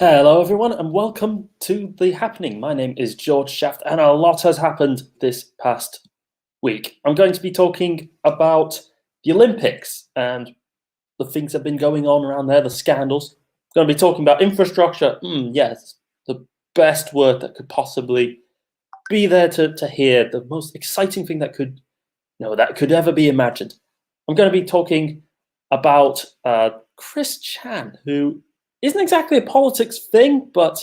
Hello, everyone, and welcome to The Happening. My name is George Shaft, and a lot has happened this past week. I'm going to be talking about the Olympics and the things that have been going on around there, the scandals. I'm going to be talking about infrastructure. Yes, the best word that could possibly be there to hear, the most exciting thing that could ever be imagined. I'm going to be talking about Chris Chan, who isn't exactly a politics thing, but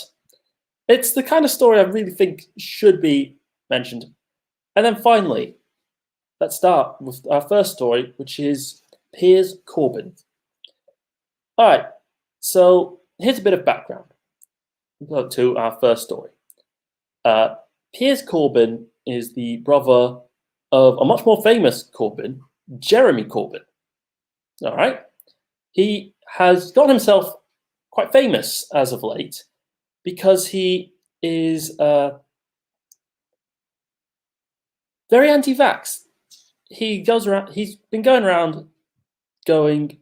it's the kind of story I really think should be mentioned. And then finally, let's start with our first story, which is Piers Corbyn. All right, so here's a bit of background to our first story. Piers Corbyn is the brother of a much more famous Corbyn, Jeremy Corbyn. All right, he has got himself quite famous as of late because he is very anti-vax. He goes around. He's been going around, going,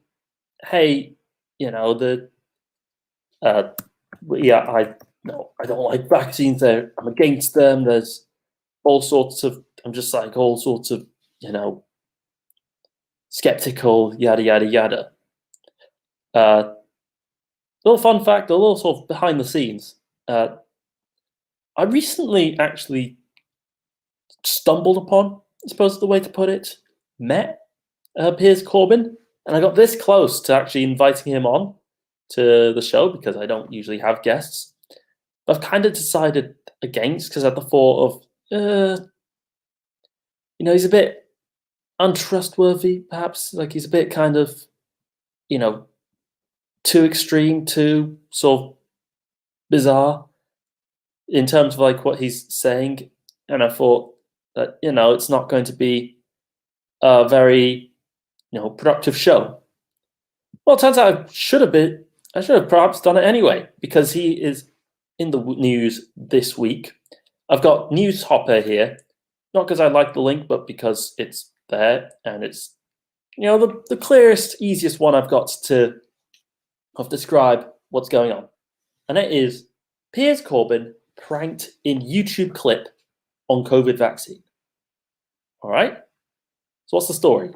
"Hey, the yeah, I no, I don't like vaccines. I'm against them. There's all sorts of. I'm just like all sorts of, skeptical, yada yada yada." Uh, Little fun fact, a little sort of behind the scenes. I recently actually stumbled upon, I suppose the way to put it, met Piers Corbyn, and I got this close to actually inviting him on to the show because I don't usually have guests. I've kind of decided against because at the thought of, he's a bit untrustworthy, perhaps. Like he's a bit kind of, too extreme, too sort of bizarre in terms of like what he's saying. And I thought that, it's not going to be a very, productive show. Well, it turns out I should have perhaps done it anyway, because he is in the news this week. I've got News Hopper here, not because I like the link, but because it's there and it's, the clearest, easiest one I've got to describe what's going on. And it is Piers Corbyn pranked in YouTube clip on COVID vaccine. All right? So what's the story?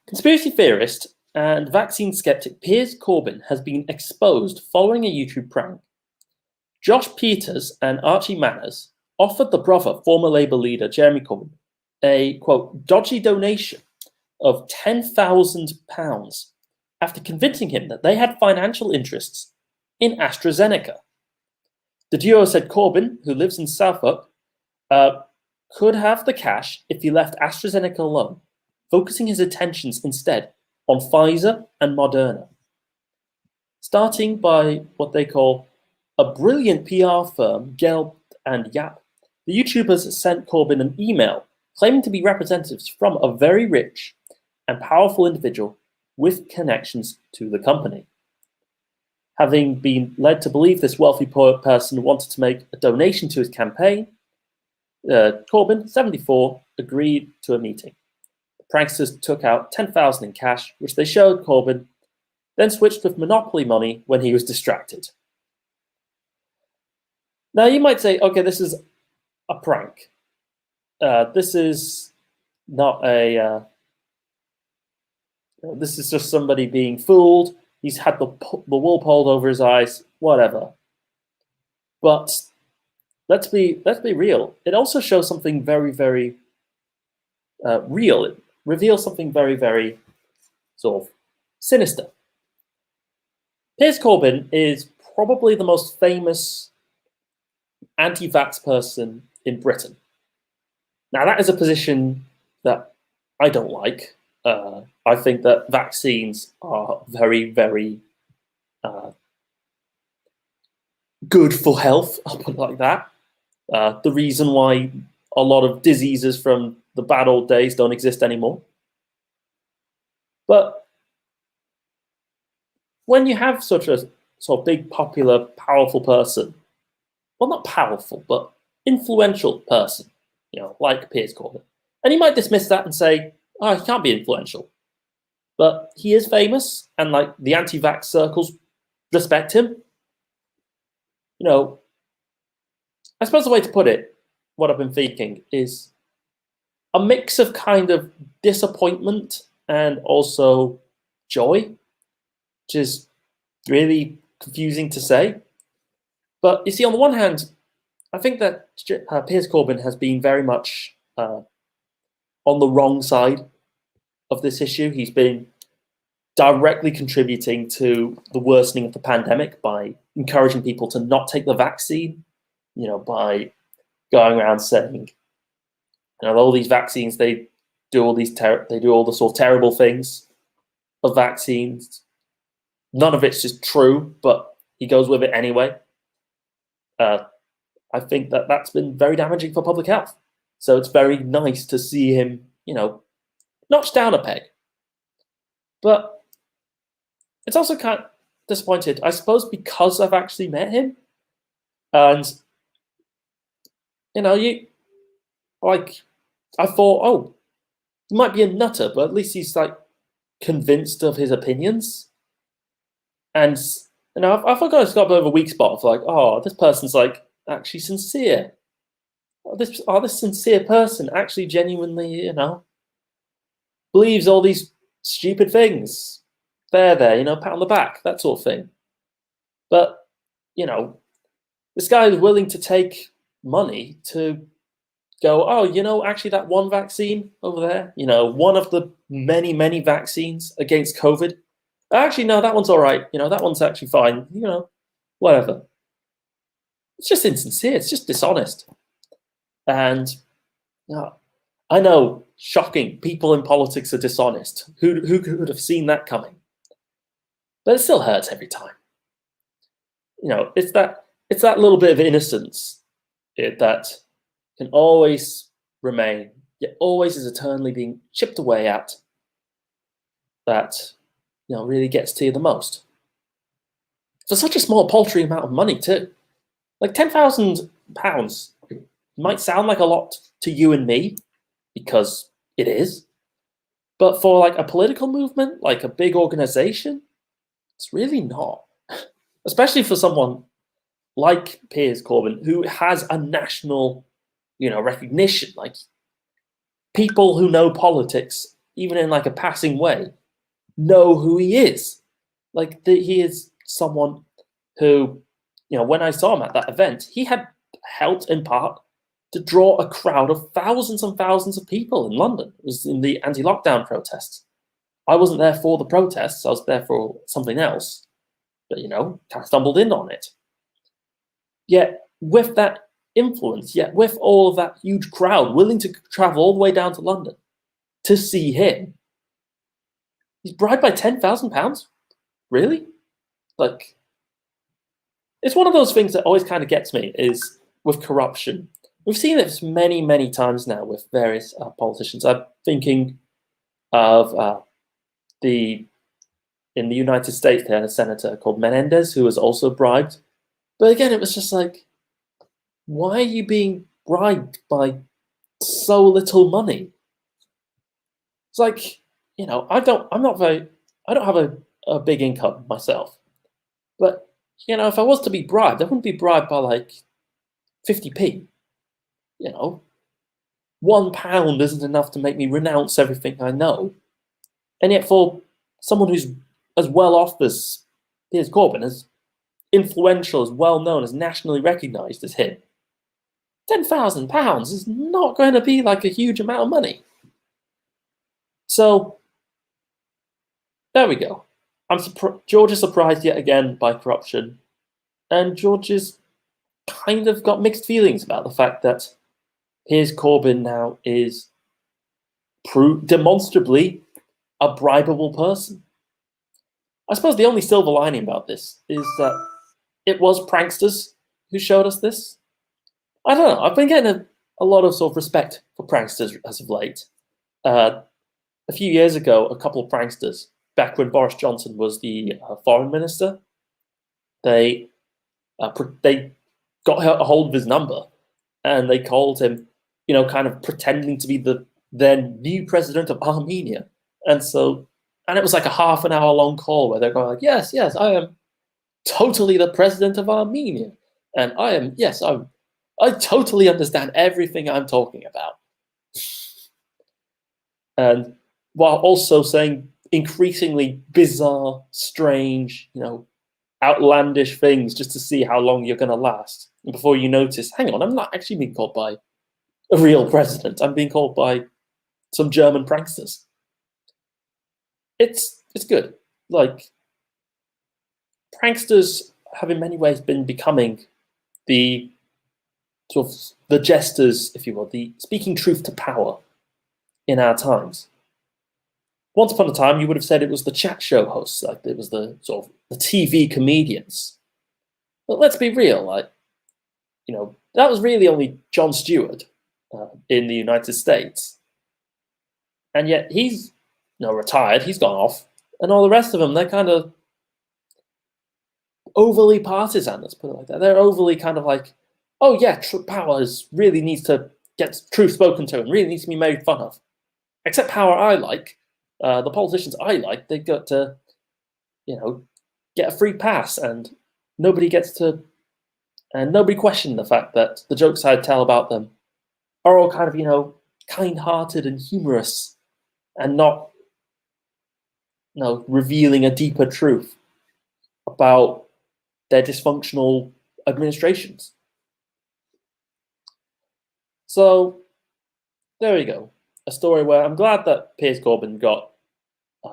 Conspiracy theorist and vaccine skeptic Piers Corbyn has been exposed following a YouTube prank. Josh Peters and Archie Manners offered the brother, former Labour leader Jeremy Corbyn, a, quote, dodgy donation of £10,000 after convincing him that they had financial interests in AstraZeneca. The duo said Corbyn, who lives in Southwark, could have the cash if he left AstraZeneca alone, focusing his attentions instead on Pfizer and Moderna. Starting by what they call a brilliant PR firm, Gelb and Yap, the YouTubers sent Corbyn an email claiming to be representatives from a very rich and powerful individual with connections to the company. Having been led to believe this wealthy person wanted to make a donation to his campaign, Corbyn, 74, agreed to a meeting. The pranksters took out $10,000 in cash, which they showed Corbyn, then switched with Monopoly money when he was distracted. Now you might say, okay, this is a prank. This is not a. This is just somebody being fooled. He's had the wool pulled over his eyes, whatever. But let's be real. It also shows something very, very real. It reveals something very, very sort of sinister. Piers Corbyn is probably the most famous anti-vax person in Britain. Now, that is a position that I don't like. I think that vaccines are very, very good for health, I'll put it like that. The reason why a lot of diseases from the bad old days don't exist anymore. But when you have such a sort of big, popular, powerful person, well, not powerful, but influential person, like Piers Corbyn, and you might dismiss that and say, oh, he can't be influential. But he is famous, and like the anti-vax circles respect him. you know, I suppose the way to put it, what I've been thinking is a mix of kind of disappointment and also joy, which is really confusing to say. But you see, on the one hand, I think that Piers Corbyn has been very much on the wrong side of this issue. He's been directly contributing to the worsening of the pandemic by encouraging people to not take the vaccine, by going around saying, all these vaccines, they do all the sort of terrible things of vaccines. None of it's just true, but he goes with it anyway. I think that that's been very damaging for public health. So it's very nice to see him, notched down a peg. But it's also kind of disappointed, I suppose, because I've actually met him. And, I thought, oh, he might be a nutter, but at least he's convinced of his opinions. And I've got a bit of a weak spot for oh, this person's actually sincere. This sincere person actually genuinely, believes all these stupid things. There, pat on the back, that sort of thing. But, this guy is willing to take money to go, oh, actually that one vaccine over there, one of the many, many vaccines against COVID. Actually, no, that one's all right. That one's actually fine. Whatever. It's just insincere. It's just dishonest. And I know, shocking. People in politics are dishonest. Who could have seen that coming? But it still hurts every time. It's that little bit of innocence that can always remain, yet always is eternally being chipped away at. That really gets to you the most. For such a small, paltry amount of money too. £10,000 might sound like a lot to you and me, because it is. But for a political movement, a big organization, it's really not. Especially for someone like Piers Corbyn, who has a national, recognition. People who know politics, even in a passing way, know who he is. He is someone who, when I saw him at that event, he had helped in part to draw a crowd of thousands and thousands of people in London. It was in the anti-lockdown protests. I wasn't there for the protests, I was there for something else. But, kind of stumbled in on it. Yet, with that influence, yet with all of that huge crowd willing to travel all the way down to London to see him, he's bribed by £10,000? Really? It's one of those things that always kind of gets me, is with corruption. We've seen this many, many times now with various politicians. I'm thinking of in the United States, they had a senator called Menendez who was also bribed. But again, it was just why are you being bribed by so little money? It's I don't have a big income myself. But, if I was to be bribed, I wouldn't be bribed by 50p. £1 isn't enough to make me renounce everything I know. And yet for someone who's as well off as Piers Corbyn, as influential, as well known, as nationally recognised as him, £10,000 is not going to be a huge amount of money. So there we go. George is surprised yet again by corruption, and George is kind of got mixed feelings about the fact that Piers Corbyn now is demonstrably a bribable person. I suppose the only silver lining about this is that it was pranksters who showed us this. I don't know. I've been getting a lot of sort of respect for pranksters as of late. A few years ago, a couple of pranksters, back when Boris Johnson was the foreign minister, they got a hold of his number and they called him, kind of pretending to be the then new president of Armenia. And it was a half an hour long call where they're going yes, I am totally the president of Armenia. And I totally understand everything I'm talking about. And while also saying increasingly bizarre, strange, outlandish things just to see how long you're going to last. And before you notice, hang on, I'm not actually being called by a real president. I'm being called by some German pranksters. It's good. Like, pranksters have in many ways been becoming the sort of the jesters, if you will, the speaking truth to power in our times. Once upon a time, you would have said it was the chat show hosts, like it was the sort of the TV comedians. But let's be real, that was really only Jon Stewart in the United States, and yet he's retired. He's gone off, and all the rest of them, they're kind of overly partisan. Let's put it like that. They're overly kind of like, oh yeah, power really needs to get truth spoken to and really needs to be made fun of. Except power I like, the politicians I like, they got to, get a free pass, and nobody questioned the fact that the jokes I tell about them are all kind of, kind-hearted and humorous, and not, revealing a deeper truth about their dysfunctional administrations. So there we go. A story where I'm glad that Piers Corbyn got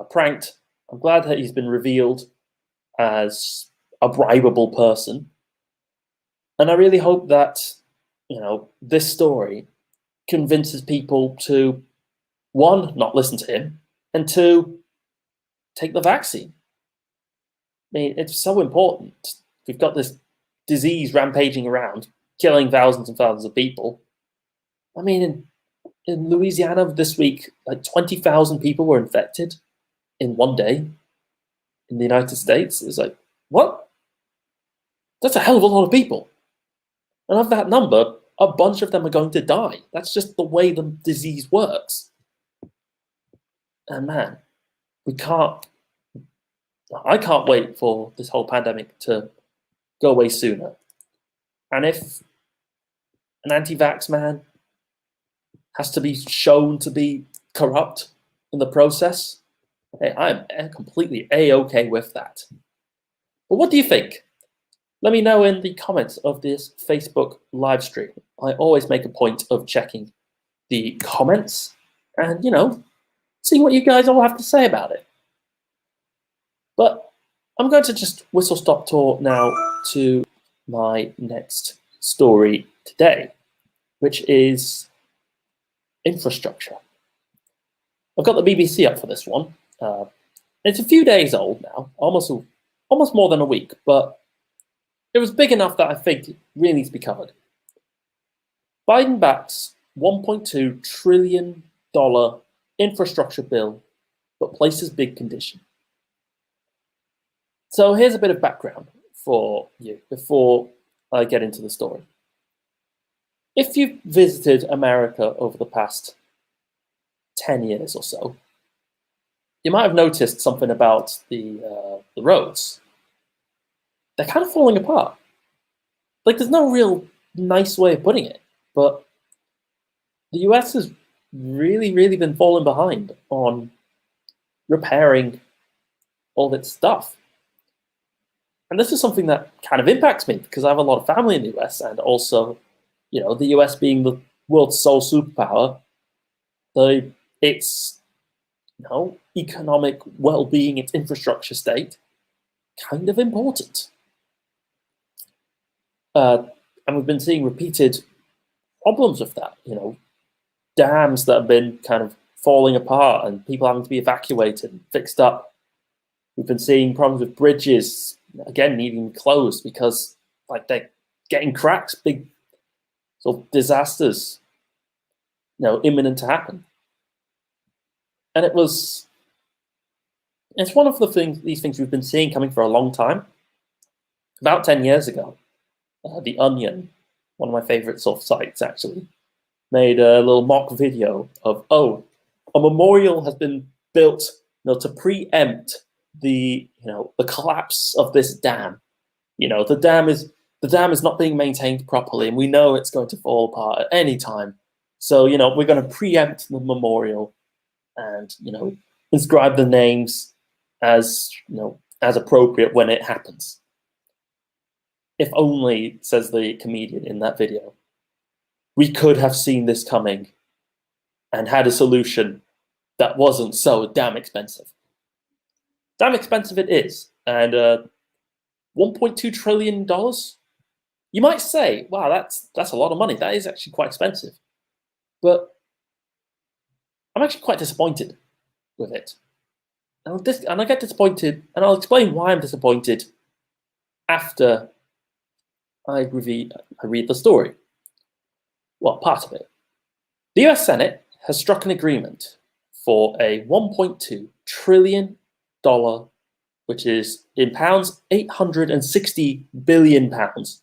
pranked. I'm glad that he's been revealed as a bribable person. And I really hope that, this story convinces people to, one, not listen to him, and two, take the vaccine. I mean, it's so important. We've got this disease rampaging around, killing thousands and thousands of people. I mean, in Louisiana this week, like 20,000 people were infected in one day in the United States. It's like, what? That's a hell of a lot of people. And of that number, a bunch of them are going to die. That's just the way the disease works. And man, I can't wait for this whole pandemic to go away sooner. And if an anti-vax man has to be shown to be corrupt in the process, hey, I'm completely A-okay with that. But what do you think? Let me know in the comments of this Facebook live stream. I always make a point of checking the comments and, seeing what you guys all have to say about it. But I'm going to just whistle stop tour now to my next story today, which is infrastructure. I've got the BBC up for this one. It's a few days old now, almost more than a week, but it was big enough that I think it really needs to be covered. Biden backs $1.2 trillion infrastructure bill, but places big condition. So here's a bit of background for you before I get into the story. If you've visited America over the past 10 years or so, you might have noticed something about the roads. They're kind of falling apart. Like, there's no real nice way of putting it, but the US has really, really been falling behind on repairing all of its stuff. And this is something that kind of impacts me because I have a lot of family in the US, and also, the US being the world's sole superpower, its economic well-being, its infrastructure state, kind of important. And we've been seeing repeated problems with that, dams that have been kind of falling apart and people having to be evacuated and fixed up. We've been seeing problems with bridges, again, needing closed because they're getting cracks, big sort of disasters, imminent to happen. And it's one of these things we've been seeing coming for a long time. About 10 years ago, The Onion, one of my favorite sort of sites actually, made a little mock video of, a memorial has been built, to preempt the collapse of this dam. The dam is the dam is not being maintained properly, and we know it's going to fall apart at any time. So, we're going to preempt the memorial and, inscribe the names as, as appropriate when it happens. If only, says the comedian in that video, we could have seen this coming and had a solution that wasn't so damn expensive. Damn expensive it is. And $1.2 trillion? You might say, wow, that's a lot of money. That is actually quite expensive. But I'm actually quite disappointed with it. And I get disappointed, and I'll explain why I'm disappointed after I read the story. Well, part of it. The US Senate has struck an agreement for a $1.2 trillion, which is in pounds 860 billion pounds,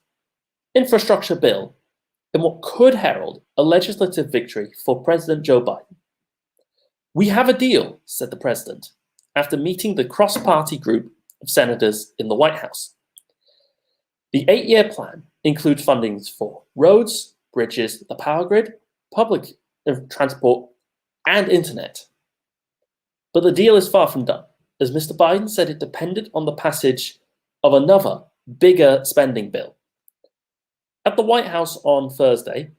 infrastructure bill in what could herald a legislative victory for President Joe Biden. We have a deal, said the president, after meeting the cross-party group of senators in the White House. The 8-year plan includes fundings for roads, bridges, the power grid, public transport, and internet. But the deal is far from done, as Mr. Biden said it depended on the passage of another, bigger spending bill. At the White House on Thursday,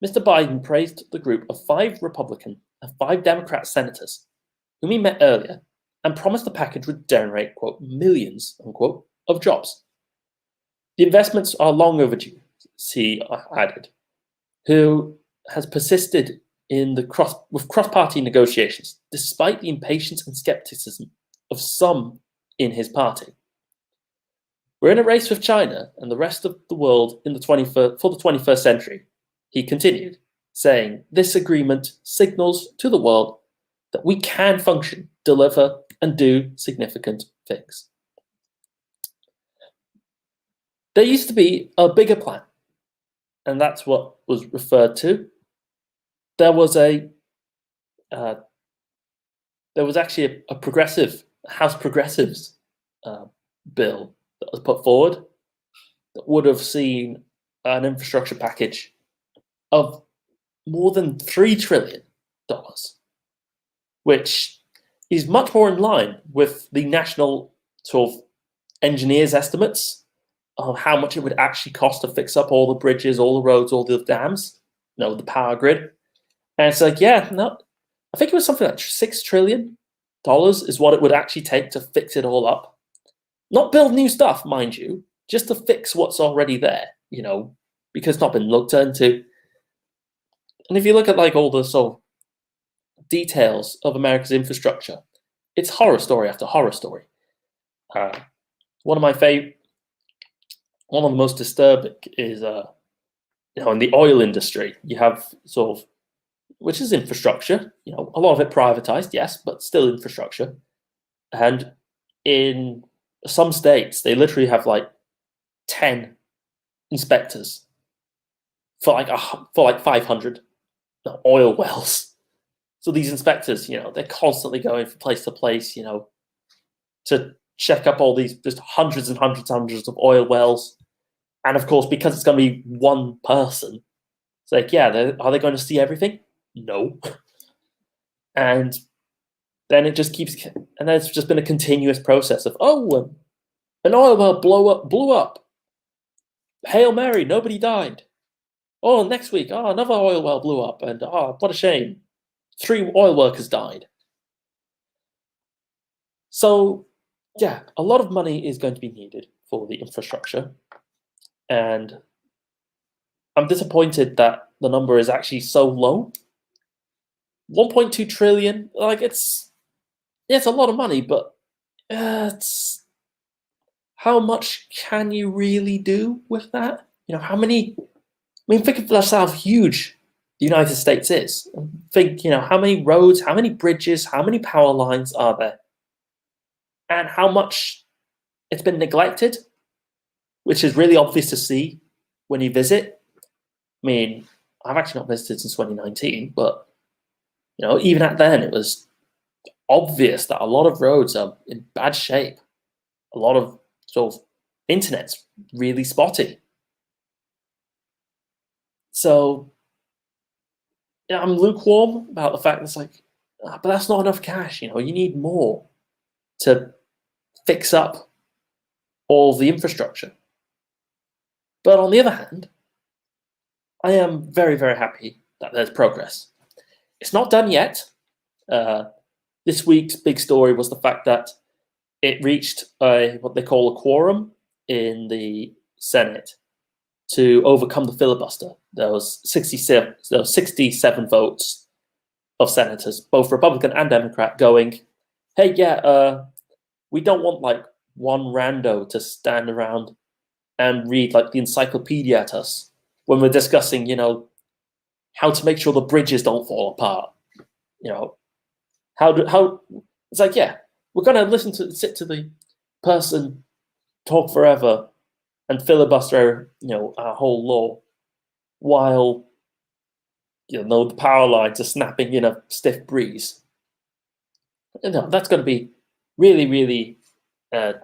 Mr. Biden praised the group of 5 Republican and 5 Democrat senators, whom he met earlier, and promised the package would generate, quote, millions, unquote, of jobs. The investments are long overdue, he added, who has persisted with cross-party negotiations, despite the impatience and skepticism of some in his party. We're in a race with China and the rest of the world for the 21st century, he continued, saying this agreement signals to the world that we can function, deliver, and do significant things. There used to be a bigger plan, and that's what was referred to. There was actually a progressive House Progressives bill that was put forward that would have seen an infrastructure package of more than $3 trillion, which is much more in line with the national sort of engineers' estimates of how much it would actually cost to fix up all the bridges, all the roads, all the dams, the power grid. And it's like, yeah, no, I think it was something like $6 trillion is what it would actually take to fix it all up. Not build new stuff, mind you, just to fix what's already there, because it's not been looked into. And if you look at like all the sort of details of America's infrastructure, it's horror story after horror story. One of the most disturbing is, in the oil industry, you have sort of, which is infrastructure, a lot of it privatized, yes, but still infrastructure. And in some states, they literally have like 10 inspectors for like 500 oil wells. So these inspectors, they're constantly going from place to place, to check up all these just hundreds and hundreds of oil wells. And of course, because it's going to be one person, it's like, yeah, are they going to see everything? No. And then it just keeps, and it's just been a continuous process of, an oil well blew up. Hail Mary, nobody died. Oh, next week, another oil well blew up, and what a shame. 3 oil workers died. So, yeah, a lot of money is going to be needed for the infrastructure. And I'm disappointed that the number is actually so low. 1.2 trillion, it's a lot of money, but it's how much can you really do with that? Think of how huge the United States is. Think, how many roads, how many bridges, how many power lines are there? And how much it's been neglected, which is really obvious to see when you visit. I've actually not visited since 2019, but even at then, it was obvious that a lot of roads are in bad shape. A lot of sort of internet's really spotty. So yeah, I'm lukewarm about the fact that it's like, but that's not enough cash. You need more to fix up all the infrastructure. But on the other hand, I am very, very happy that there's progress. It's not done yet. This week's big story was the fact that it reached what they call a quorum in the Senate to overcome the filibuster. There was 67 votes of senators, both Republican and Democrat, going, "Hey, yeah, we don't want like one rando to stand around and read like the encyclopedia at us when we're discussing, how to make sure the bridges don't fall apart. You know, how it's like, yeah, we're gonna sit to the person talk forever and filibuster, our whole law while the power lines are snapping in a stiff breeze. That's going to be really, really, that's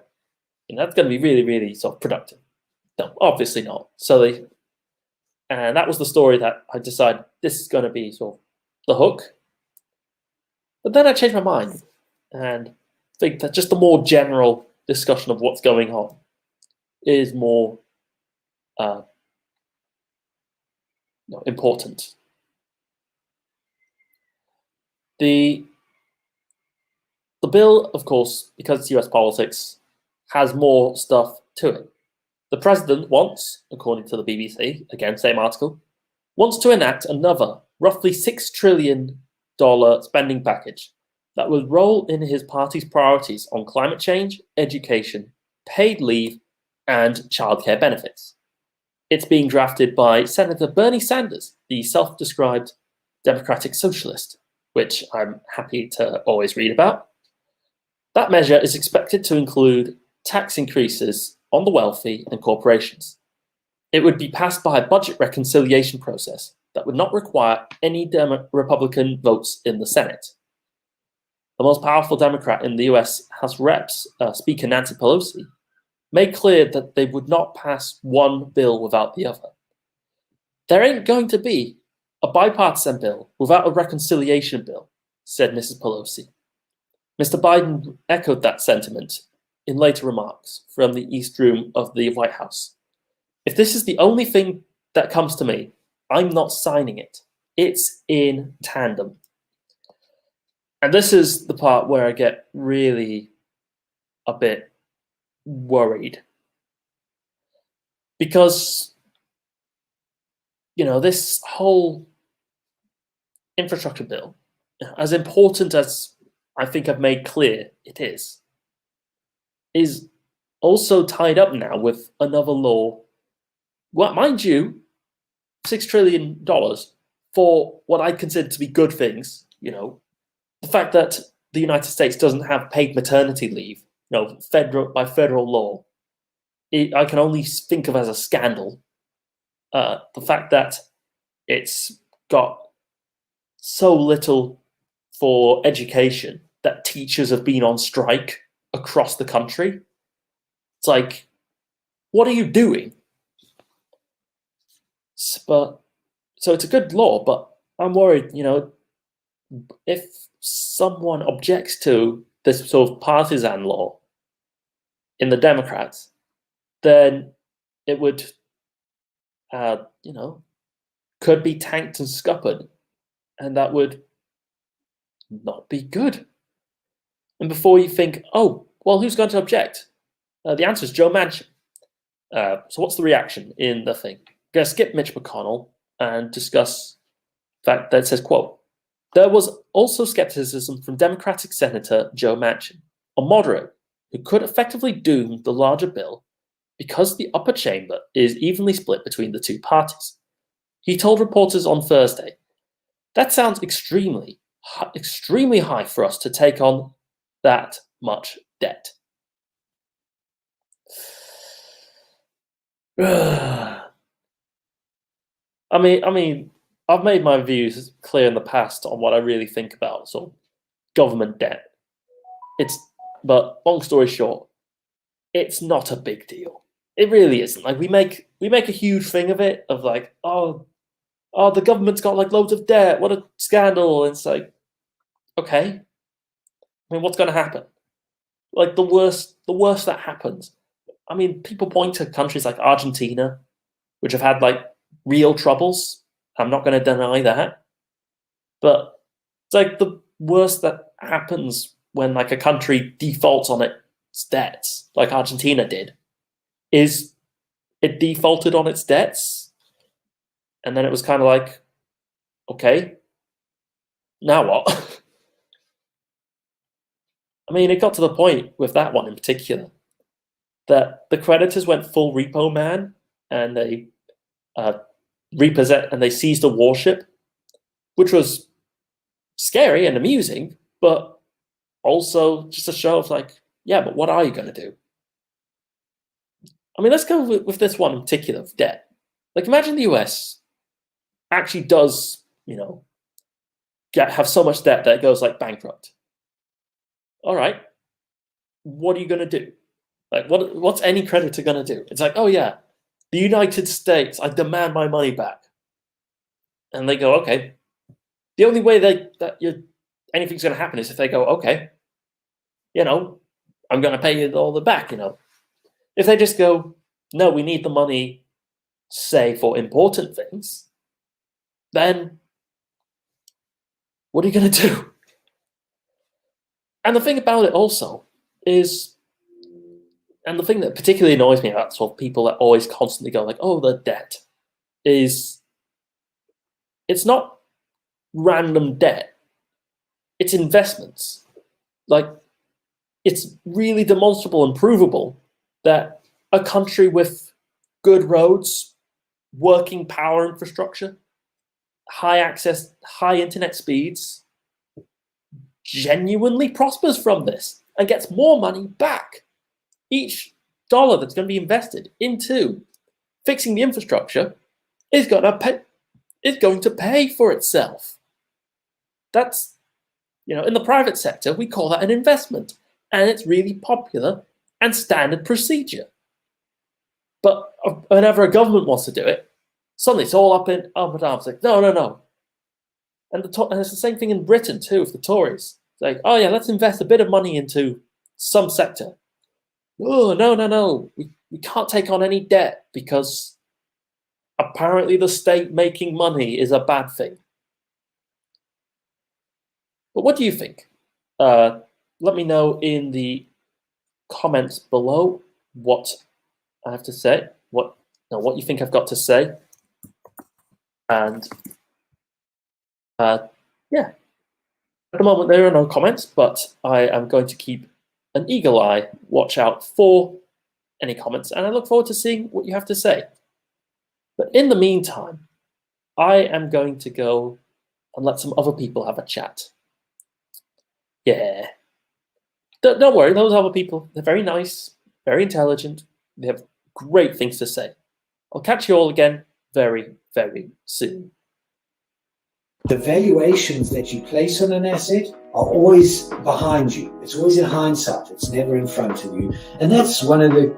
going to be really, really sort of productive. No, obviously not. And that was the story that I decided this is going to be sort of the hook. But then I changed my mind and think that just the more general discussion of what's going on is more important. The bill, of course, because it's US politics, has more stuff to it. The president wants, according to the BBC, again, same article, wants to enact another roughly $6 trillion spending package that would roll in his party's priorities on climate change, education, paid leave, and childcare benefits. It's being drafted by Senator Bernie Sanders, the self-described democratic socialist, which I'm happy to always read about. That measure is expected to include tax increases on the wealthy and corporations. It would be passed by a budget reconciliation process that would not require any Republican votes in the Senate. The most powerful Democrat in the US House Reps, Speaker Nancy Pelosi, made clear that they would not pass one bill without the other. There ain't going to be a bipartisan bill without a reconciliation bill, said Mrs. Pelosi. Mr. Biden echoed that sentiment in later remarks from the East Room of the White House. If this is the only thing that comes to me, I'm not signing it. It's in tandem. And this is the part where I get really a bit worried. Because, this whole infrastructure bill, as important as I think I've made clear it is also tied up now with another law. Well, mind you, $6 trillion for what I consider to be good things. The fact that the United States doesn't have paid maternity leave, by federal law, I can only think of as a scandal. The fact that it's got so little for education that teachers have been on strike across the country. It's like, what are you doing? So it's a good law, but I'm worried, if someone objects to this sort of partisan law in the Democrats, then it would, could be tanked and scuppered, and that would not be good. And before you think, oh, well, who's going to object? The answer is Joe Manchin. So what's the reaction in the thing? I'm going to skip Mitch McConnell and discuss the fact that it says, quote, there was also skepticism from Democratic Senator Joe Manchin, a moderate who could effectively doom the larger bill because the upper chamber is evenly split between the two parties. He told reporters on Thursday, that sounds extremely high for us to take on that much debt. I mean, I've made my views clear in the past on what I really think about sort of government debt. But long story short, it's not a big deal. It really isn't. Like we make a huge thing of it, of like, oh, oh, the government's got like loads of debt. What a scandal. And it's like, okay. I mean, what's going to happen? Like the worst that happens. I mean, people point to countries like Argentina, which have had like real troubles. I'm not going to deny that. But it's like the worst that happens when like a country defaults on its debts, like Argentina did, is it defaulted on its debts. And then it was kind of like, okay, now what? I mean, it got to the point with that one in particular that the creditors went full repo man and they repossessed and they seized a warship, which was scary and amusing, but also just a show of like, yeah, but what are you going to do? I mean, let's go with this one in particular of debt. Like, imagine the US actually does, have so much debt that it goes like bankrupt. All right, what are you going to do? Like, what's any creditor going to do? It's like, oh yeah, the United States, I demand my money back. And they go, okay. The only way anything's going to happen is if they go, okay, I'm going to pay you all the back, If they just go, no, we need the money, say, for important things, then what are you going to do? And the thing about it also is, and the thing that particularly annoys me about sort of people that always constantly go like, oh, the debt, is it's not random debt. It's investments. Like, it's really demonstrable and provable that a country with good roads, working power infrastructure, high access, high internet speeds, genuinely prospers from this and gets more money back. Each dollar that's going to be invested into fixing the infrastructure is going to pay for itself. That's, in the private sector, we call that an investment, and it's really popular and standard procedure. But whenever a government wants to do it, suddenly it's all up in arms. Like, no. And it's the same thing in Britain too with the Tories. It's like, oh yeah, let's invest a bit of money into some sector. Oh, no. We can't take on any debt because apparently the state making money is a bad thing. But what do you think? Let me know in the comments below what I have to say, what you think I've got to say. And yeah, at the moment there are no comments, but I am going to keep an eagle eye, watch out for any comments, and I look forward to seeing what you have to say. But in the meantime, I am going to go and let some other people have a chat. Yeah. Don't worry, those other people, they're very nice, very intelligent, they have great things to say. I'll catch you all again very, very soon. The valuations that you place on an asset are always behind you. It's always in hindsight. It's never in front of you. And that's one of the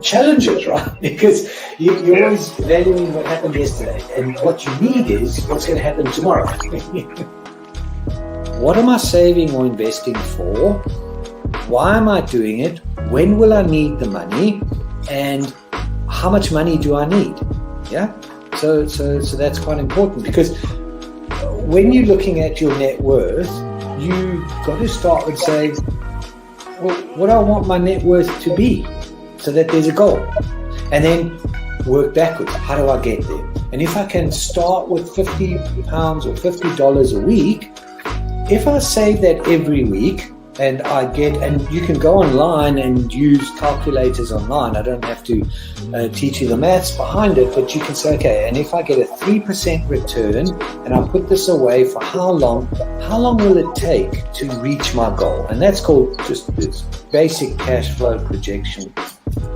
challenges, right? Because you're always valuing what happened yesterday. And what you need is what's going to happen tomorrow. What am I saving or investing for? Why am I doing it? When will I need the money? And how much money do I need? Yeah. So that's quite important, because when you're looking at your net worth, you've got to start with saying, well, what do I want my net worth to be, so that there's a goal, and then work backwards. How do I get there? And if I can start with £50 or $50 a week, if I save that every week, and you can go online and use calculators online. I don't have to teach you the maths behind it, but you can say, okay, and if I get a 3% return and I put this away for how long will it take to reach my goal? And that's called just this basic cash flow projection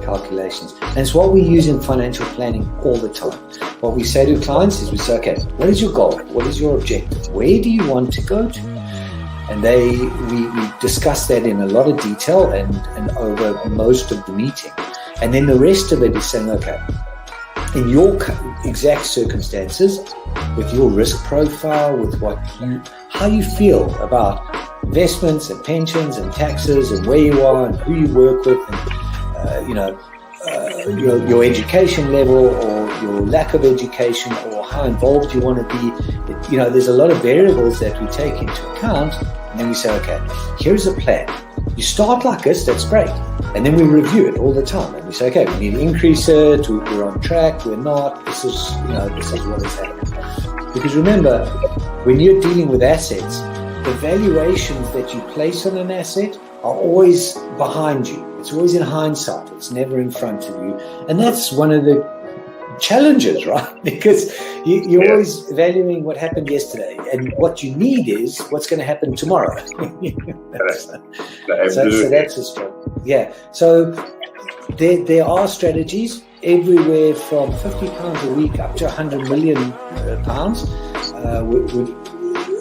calculations. And it's what we use in financial planning all the time. What we say to clients is we say, okay, what is your goal? What is your objective? Where do you want to go to? And we discuss that in a lot of detail and over most of the meeting. And then the rest of it is saying, okay, in your exact circumstances, with your risk profile, with how you feel about investments and pensions and taxes and where you are and who you work with, and your education level or your lack of education or how involved you want to be. There's a lot of variables that we take into account, and then we say, okay, here's a plan. You start like this, that's great. And then we review it all the time. And we say, okay, we need to increase it, we're on track, we're not, this is what is happening. Because remember, when you're dealing with assets, the valuations that you place on an asset are always behind you. It's always in hindsight. It's never in front of you. And that's one of the challenges, right? Because you're always valuing what happened yesterday. And what you need is what's going to happen tomorrow. So that's a struggle. Yeah. So there are strategies everywhere from £50 a week up to £100 million,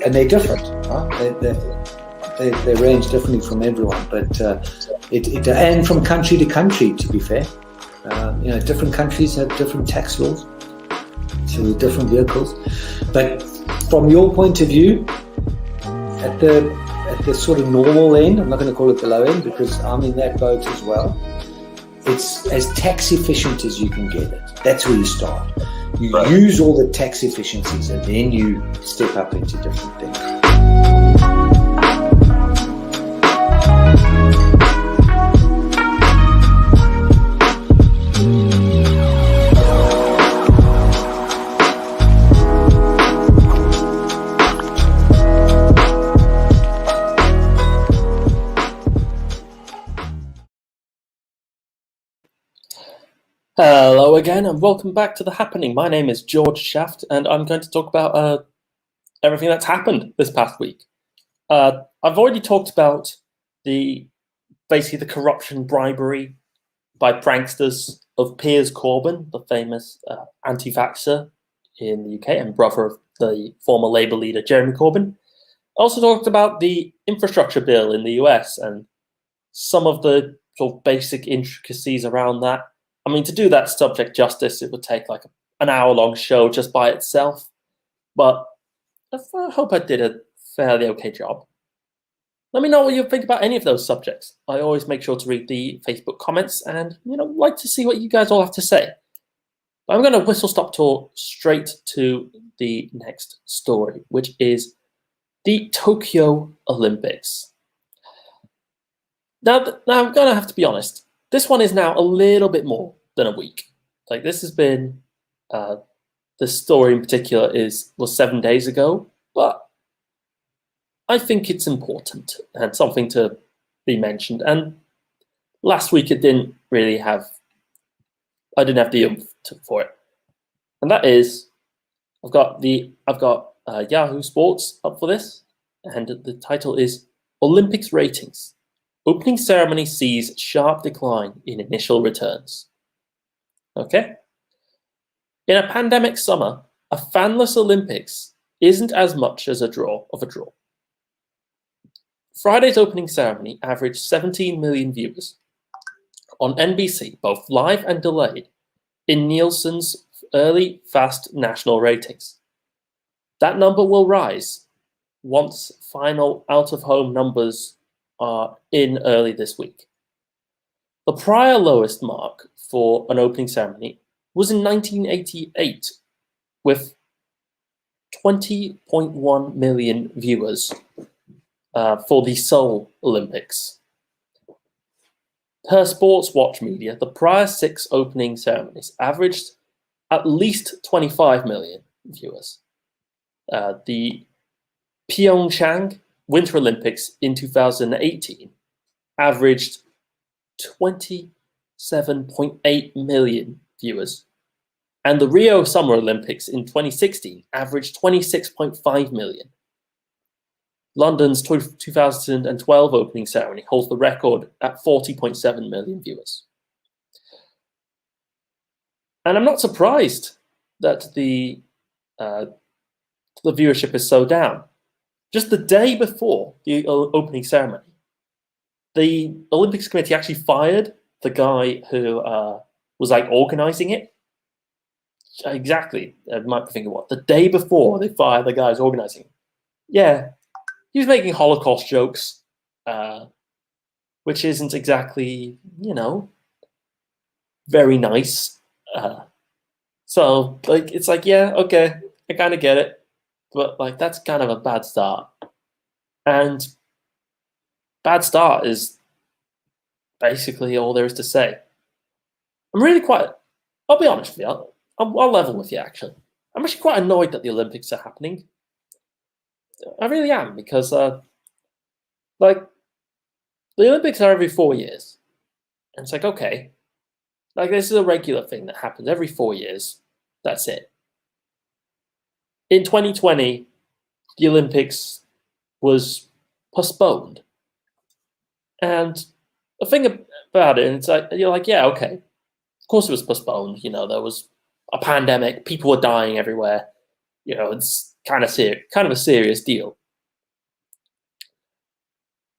and they're different, right? They range differently from everyone, but and from country to country, to be fair. Different countries have different tax laws, so different vehicles. But from your point of view, at the sort of normal end, I'm not going to call it the low end because I'm in that boat as well. It's as tax efficient as you can get it. That's where you start. You use all the tax efficiencies, and then you step up into different things. Hello again, and welcome back to The Happening. My name is George Shaft, and I'm going to talk about everything that's happened this past week. I've already talked about basically the corruption, bribery by pranksters of Piers Corbyn, the famous anti-vaxxer in the UK and brother of the former Labour leader Jeremy Corbyn. I also talked about the infrastructure bill in the US and some of the sort of basic intricacies around that. I mean, to do that subject justice, it would take like an hour-long show just by itself. But I hope I did a fairly okay job. Let me know what you think about any of those subjects. I always make sure to read the Facebook comments and, like to see what you guys all have to say. I'm going to whistle-stop tour straight to the next story, which is the Tokyo Olympics. Now I'm going to have to be honest. This one is now a little bit more than a week. Like, this has been, the story in particular was 7 days ago, but I think it's important and something to be mentioned. And last week I didn't have the oomph for it. And that is, I've got Yahoo Sports up for this, and the title is Olympics Ratings. Opening ceremony sees sharp decline in initial returns. Okay? In a pandemic summer, a fanless Olympics isn't as much as a draw. Friday's opening ceremony averaged 17 million viewers on NBC, both live and delayed, in Nielsen's early fast national ratings. That number will rise once final out-of-home numbers are in early this week. The prior lowest mark for an opening ceremony was in 1988, with 20.1 million viewers for the Seoul Olympics. Per Sports Watch Media, the prior 6 opening ceremonies averaged at least 25 million viewers. The Pyeongchang Winter Olympics in 2018 averaged 27.8 million viewers, and the Rio Summer Olympics in 2016 averaged 26.5 million. London's 2012 opening ceremony holds the record at 40.7 million viewers. And I'm not surprised that the viewership is so down. Just the day before the opening ceremony, the Olympics Committee actually fired the guy who was organizing it. exactly. I might be thinking, what, the day before they fire the guys organizing? Yeah, he was making Holocaust jokes, which isn't exactly, very nice. Uh, so, like, it's like, yeah, okay, I kind of get it, but like, that's kind of a bad start. And bad start is basically all there is to say. I'm really quite. I'll be honest with you. I'll level with you. Actually, I'm actually quite annoyed that the Olympics are happening. I really am because, like, the Olympics are every 4 years, and it's like, okay, like this is a regular thing that happens every 4 years. That's it. In 2020, the Olympics was postponed, and the thing about it, it's like you're like, yeah, okay, of course it was postponed. There was a pandemic, people were dying everywhere. It's kind of a serious deal.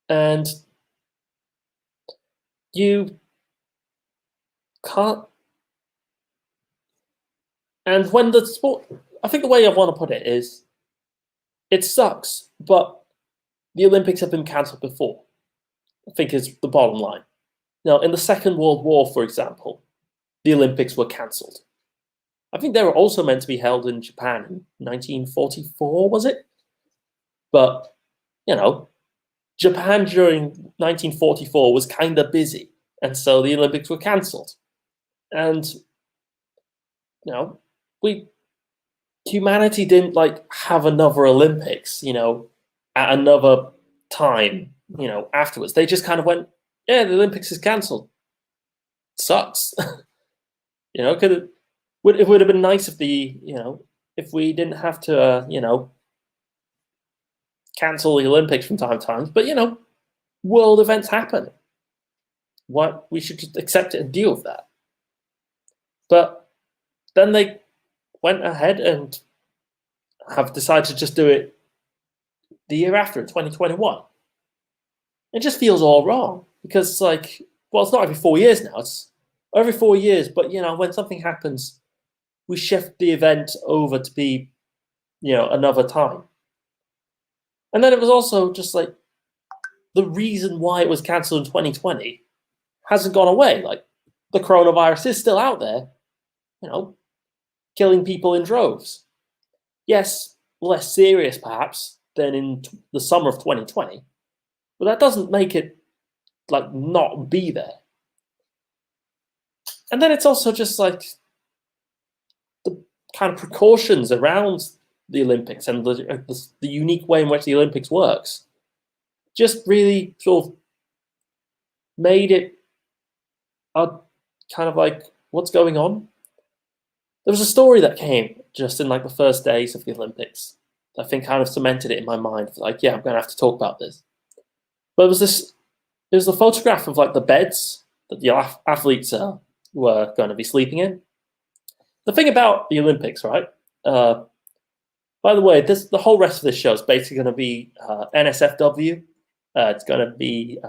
And you can't. And when the sport, I think the way I want to put it is, it sucks, but the Olympics have been cancelled before. I think is the bottom line. Now, in the Second World War, for example, the Olympics were cancelled. I think they were also meant to be held in Japan in 1944, was it? But, Japan during 1944 was kind of busy, and so the Olympics were cancelled. And, we humanity didn't like have another Olympics, at another time, afterwards. They just kind of went, yeah, the Olympics is cancelled. Sucks. Could it would have been nice if if we didn't have to, cancel the Olympics from time to time. But world events happen. What we should just accept it and deal with that. But then they went ahead and have decided to just do it the year after, 2021. It just feels all wrong because it's like, well, it's not every 4 years now. It's every 4 years, but when something happens, we shift the event over to be, another time. And then it was also just like the reason why it was cancelled in 2020 hasn't gone away. Like the coronavirus is still out there, killing people in droves. Yes, less serious perhaps than in the summer of 2020, but that doesn't make it like not be there. And then it's also just like the kind of precautions around the Olympics and the unique way in which the Olympics works just really sort of made it a kind of like, what's going on? There was a story that came just in like the first days of the Olympics that I think kind of cemented it in my mind. Like, yeah, I'm going to have to talk about this. But it was a photograph of like the beds that the athletes were going to be sleeping in. The thing about the Olympics, right? By the way, the whole rest of this show is basically going to be NSFW. It's going to be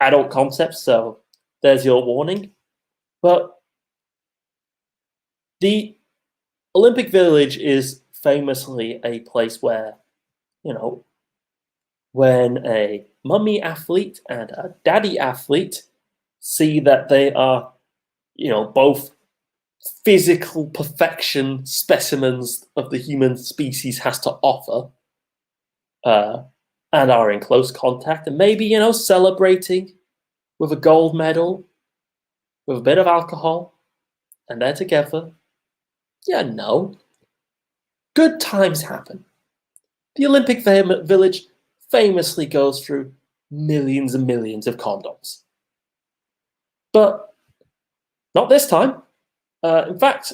adult concepts, so there's your warning. But the Olympic Village is famously a place where, when a mummy athlete and a daddy athlete see that they are, both physical perfection specimens of the human species has to offer, and are in close contact, and maybe, celebrating with a gold medal, with a bit of alcohol, and they're together. Yeah, no. Good times happen. The Olympic Village famously goes through millions and millions of condoms. But not this time. In fact,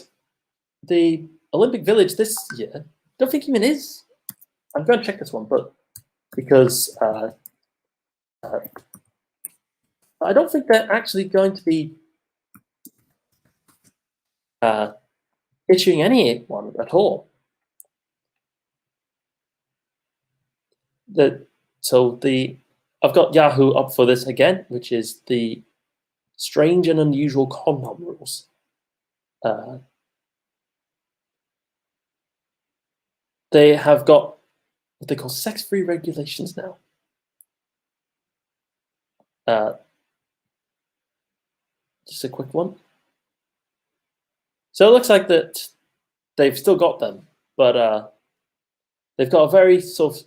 the Olympic Village this year, I don't think even is. I'm going to check this one, but because I don't think they're actually going to be issuing any one at all. I've got Yahoo up for this again, which is the strange and unusual condom rules. they have got what they call sex-free regulations now. Just a quick one. So it looks like that they've still got them, but they've got a very sort of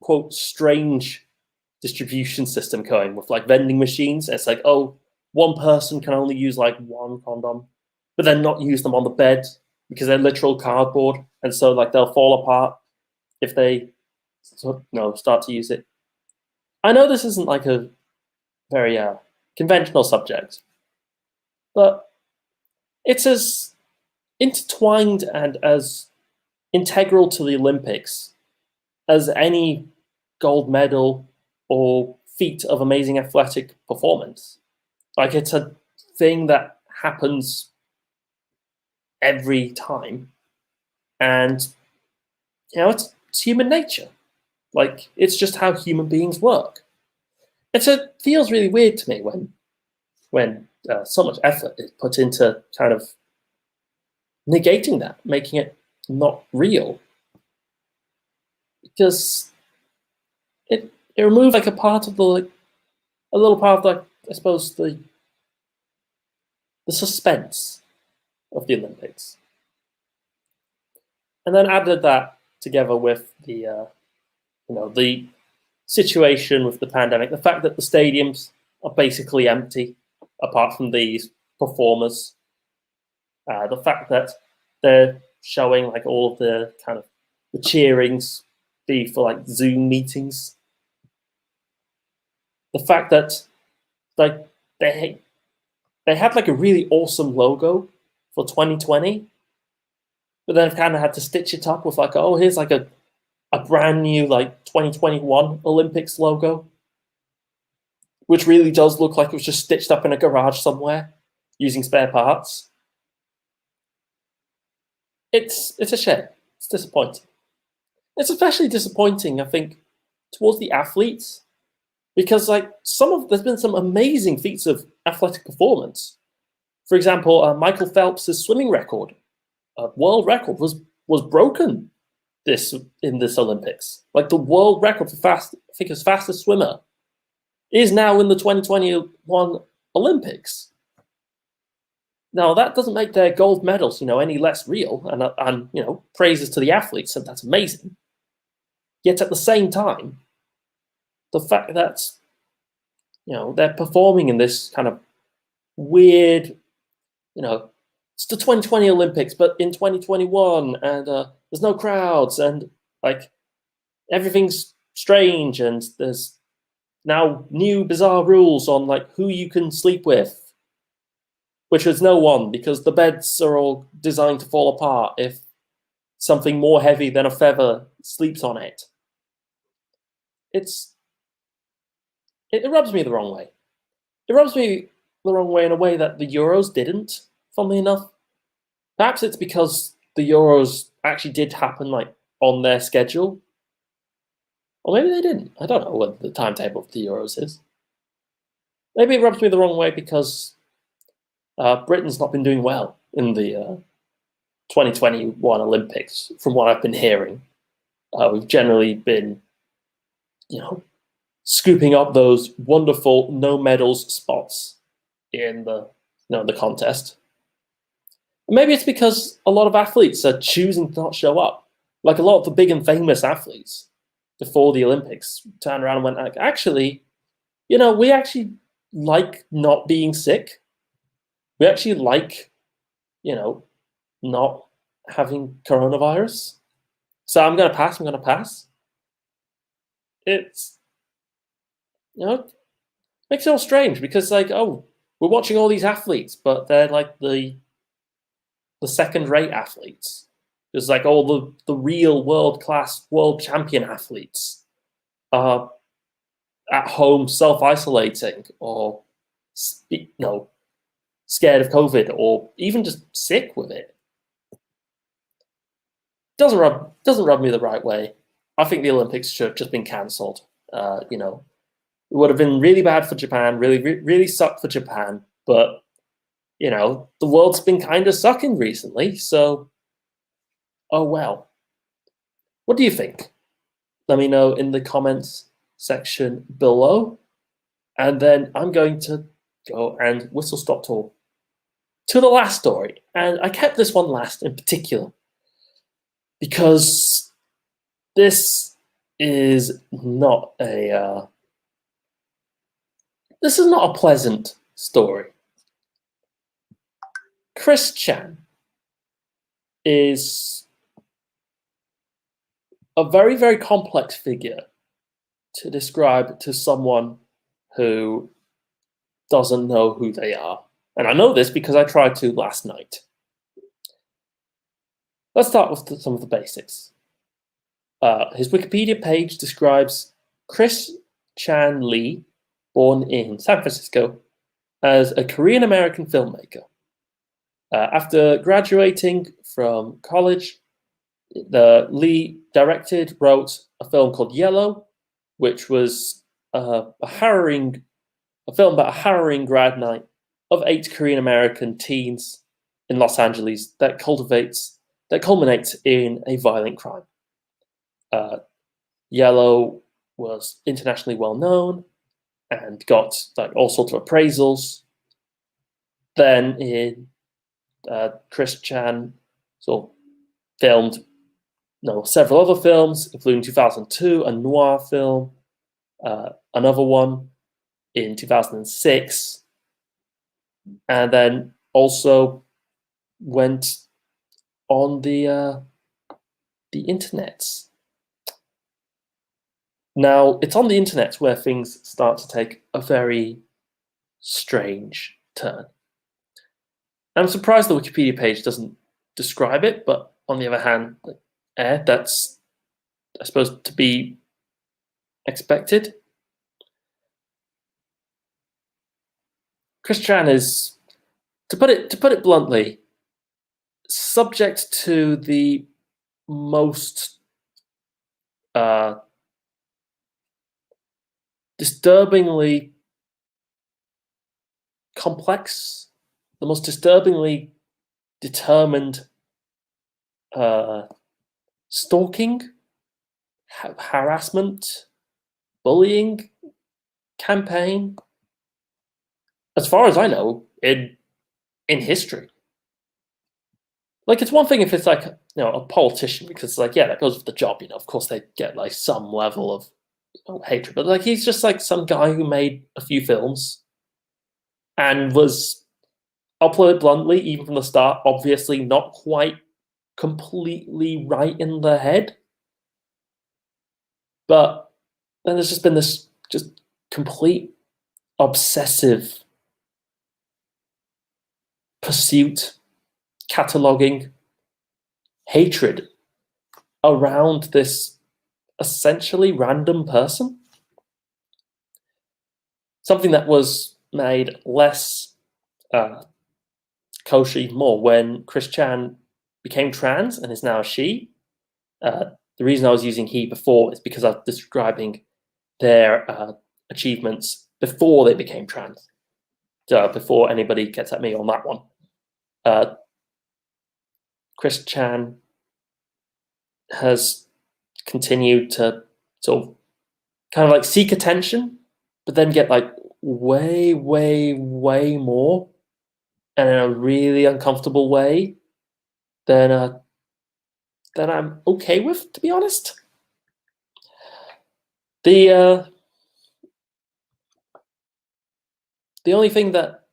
quote strange distribution system going with like vending machines. It's like, oh, one person can only use like one condom, but then not use them on the bed because they're literal cardboard, and so like they'll fall apart if they start to use it. I know this isn't like a very conventional subject, but it's as intertwined and as integral to the Olympics as any gold medal or feat of amazing athletic performance. Like, it's a thing that happens every time, and it's human nature. Like, it's just how human beings work. And so it feels really weird to me when so much effort is put into kind of negating that, making it not real, because it removes like a part of the a little part of the, I suppose, the suspense of the Olympics, and then added that together with the the situation with the pandemic, the fact that the stadiums are basically empty apart from these performers, the fact that they're showing like all of the kind of the cheerings be for like Zoom meetings, the fact that like they had like a really awesome logo for 2020, but then kind of had to stitch it up with like, oh, here's like a brand new like 2021 Olympics logo, which really does look like it was just stitched up in a garage somewhere using spare parts. It's a shame. It's disappointing. It's especially disappointing, I think, towards the athletes, because like there's been some amazing feats of athletic performance. For example, Michael Phelps' swimming record, world record, was broken in this Olympics. Like, the world record for fastest swimmer is now in the 2021 Olympics. Now, that doesn't make their gold medals, any less real, and praises to the athletes, and that's amazing. Yet at the same time, the fact that they're performing in this kind of weird, it's the 2020 Olympics, but in 2021, and there's no crowds, and like everything's strange, and there's now new bizarre rules on like who you can sleep with, which is no one, because the beds are all designed to fall apart if something more heavy than a feather sleeps on it. It rubs me the wrong way. It rubs me the wrong way in a way that the Euros didn't, funnily enough. Perhaps it's because the Euros actually did happen like on their schedule. Or maybe they didn't. I don't know what the timetable of the Euros is. Maybe it rubs me the wrong way because Britain's not been doing well in the 2021 Olympics, from what I've been hearing. We've generally been, scooping up those wonderful no medals spots in the contest. Maybe it's because a lot of athletes are choosing to not show up. Like, a lot of the big and famous athletes before the Olympics turned around and went, like, actually, we actually like not being sick. We actually like, not having coronavirus. So I'm going to pass. It's, makes it all strange because, like, oh, we're watching all these athletes, but they're like the second-rate athletes. There's like all the real world-class, world champion athletes are at home self-isolating or scared of COVID or even just sick with it. Doesn't rub me the right way. I think the Olympics should have just been cancelled. It would have been really bad for Japan, really sucked for Japan, but the world's been kind of sucking recently, so oh well. What do you think? Let me know in the comments section below. And then I'm going to go and whistle stop tour to the last story. And I kept this one last in particular because this is not a pleasant story. Chris Chan is a very, very complex figure to describe to someone who doesn't know who they are. And I know this because I tried to last night. Let's start with some of the basics. His Wikipedia page describes Chris Chan Lee, born in San Francisco, as a Korean-American filmmaker. After graduating from college, Lee directed, wrote a film called Yellow, which was a film about a harrowing grad night of 8 Korean-American teens in Los Angeles that culminates in a violent crime. Yellow was internationally well known and got all sorts of appraisals. Then Chris Chan filmed several other films, including 2002, a noir film, another one in 2006, and then also went on the internet. Now, it's on the internet where things start to take a very strange turn. I'm surprised the Wikipedia page doesn't describe it, but on the other hand, that's, I suppose, to be expected. Chris Chan is, to put it bluntly, subject to the most disturbingly complex, the most disturbingly determined stalking, harassment, bullying campaign, as far as I know, in history. It's one thing if it's a politician, because that goes with the job, of course they get some level of hatred, but he's just some guy who made a few films and was, I'll put it bluntly, even from the start, obviously not quite completely right in the head. But then there's just been this just complete obsessive pursuit, cataloging, hatred around this essentially random person. Something that was made less kosher even more when Chris Chan became trans and is now a she. The reason I was using he before is because I was describing their achievements before they became trans. So before anybody gets at me on that one. Chris Chan has continued to kind of seek attention, but then get way, way, way more, and in a really uncomfortable way than I'm okay with, to be honest. The only thing that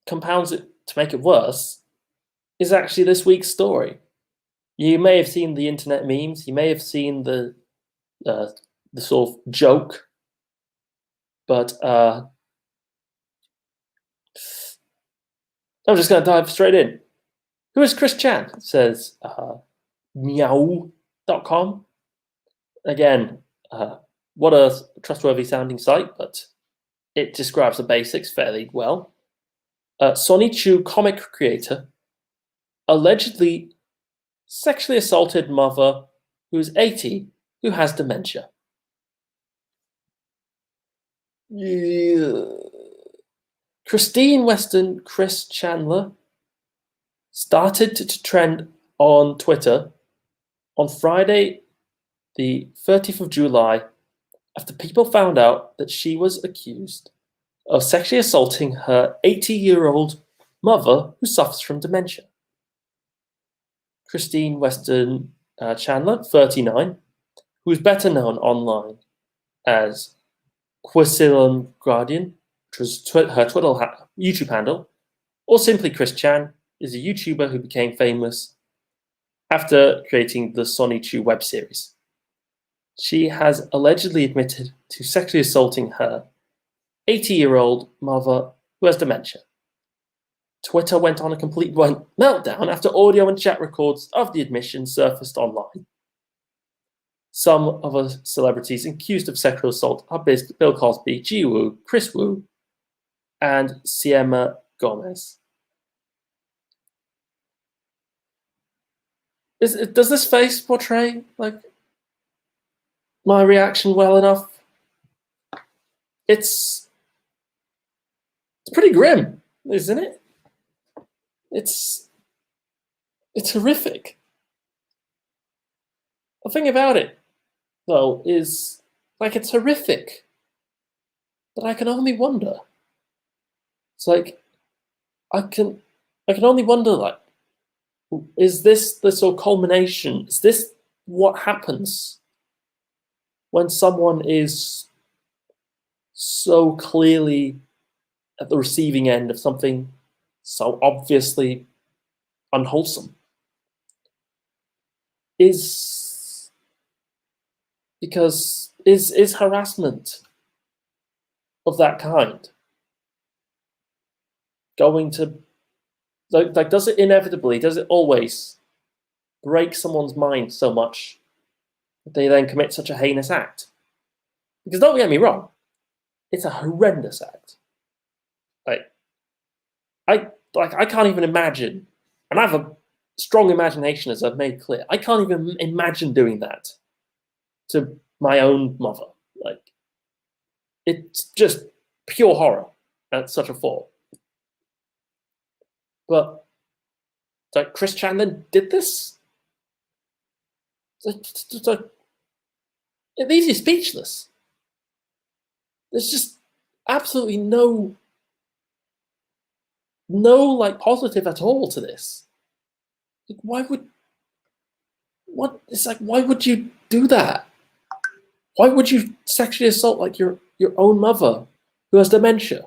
compounds it to make it worse is actually this week's story. You may have seen the internet memes. You may have seen the sort of joke, but I'm just going to dive straight in. Who is Chris Chan? It says meow.com. Again, what a trustworthy sounding site, but it describes the basics fairly well. Sonny Chu comic creator allegedly sexually assaulted mother who is 80 who has dementia. Yeah. Christine Weston Chris Chandler started to trend on Twitter on Friday, the 30th of July, after people found out that she was accused of sexually assaulting her 80-year-old mother who suffers from dementia. Christine Weston Chandler, 39, who is better known online as Quilcilon Guardian, which was her YouTube handle, or simply Chris Chan, is a YouTuber who became famous after creating the Sonny Chu web series. She has allegedly admitted to sexually assaulting her 80-year-old mother who has dementia. Twitter went on a complete meltdown after audio and chat records of the admission surfaced online. Some other celebrities accused of sexual assault are Bill Cosby, Ji Woo, Chris Wu, and Siema Gomez. Does this face portray like my reaction well enough? It's pretty grim, isn't it? It's horrific. The thing about it, though, is like it's horrific, but I can only wonder. It's like I can only wonder, like, is this the sort of culmination? Is this what happens when someone is so clearly at the receiving end of something so obviously unwholesome? Is harassment of that kind going to like does it always break someone's mind so much that they then commit such a heinous act? Because don't get me wrong, it's a horrendous act. I can't even imagine, and I have a strong imagination, as I've made clear. I can't even imagine doing that to my own mother. Like, it's just pure horror at such a fault. But like Chris Chandler did this. It leaves you speechless. There's just absolutely no like positive at all to this. Like, why would you do that? Why would you sexually assault like your own mother who has dementia?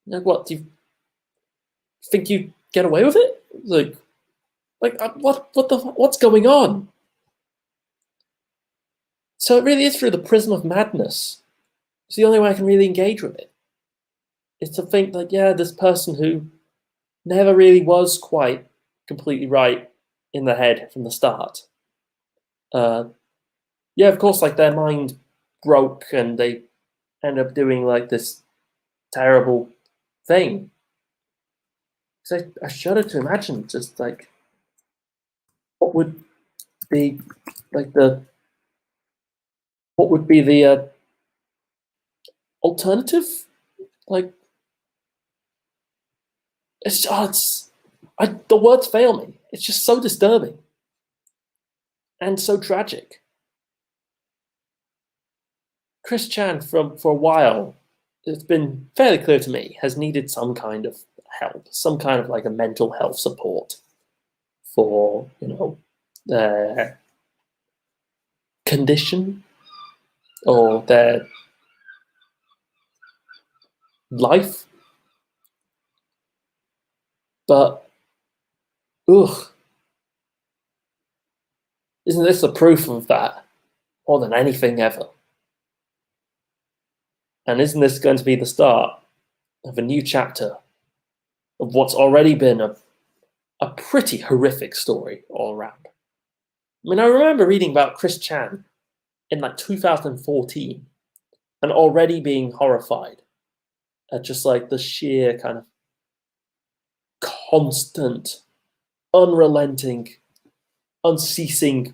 Like, what, do you think you get away with it? What's going on? So it really is through the prism of madness. It's the only way I can really engage with it. Is to think like, yeah, this person who never really was quite completely right in the head from the start. Yeah, of course, like their mind broke and they end up doing like this terrible thing. So I shudder to imagine just like what would be the alternative? Like, the words fail me. It's just so disturbing and so tragic. Chris Chan, for a while, it's been fairly clear to me, has needed some kind of help, some kind of like a mental health support for, their condition or their life. But, isn't this the proof of that more than anything ever? And isn't this going to be the start of a new chapter of what's already been a pretty horrific story all around? I mean, I remember reading about Chris Chan in like 2014 and already being horrified at just like the sheer kind of constant, unrelenting, unceasing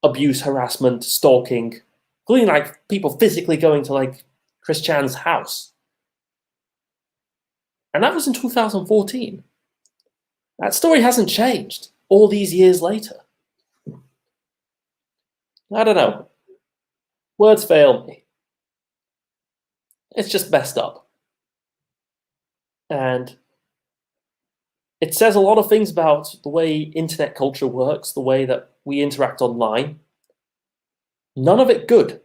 abuse, harassment, stalking, including like people physically going to like Chris Chan's house. And that was in 2014. That story hasn't changed all these years later. I don't know. Words fail me. It's just messed up. And it says a lot of things about the way internet culture works, the way that we interact online. None of it good.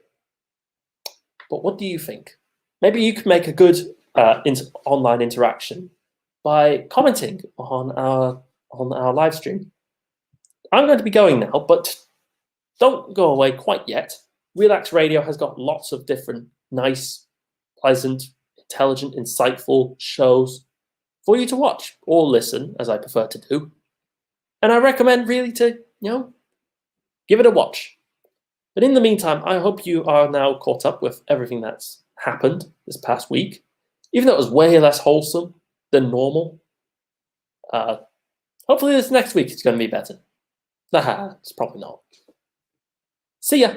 But what do you think? Maybe you could make a good online interaction by commenting on our live stream. I'm going to be going now, but don't go away quite yet. Relaks Radio has got lots of different nice, pleasant, intelligent, insightful shows for you to watch or listen, as I prefer to do. And I recommend really to, give it a watch. But in the meantime, I hope you are now caught up with everything that's happened this past week, even though it was way less wholesome than normal. Hopefully this next week is going to be better. It's probably not. See ya.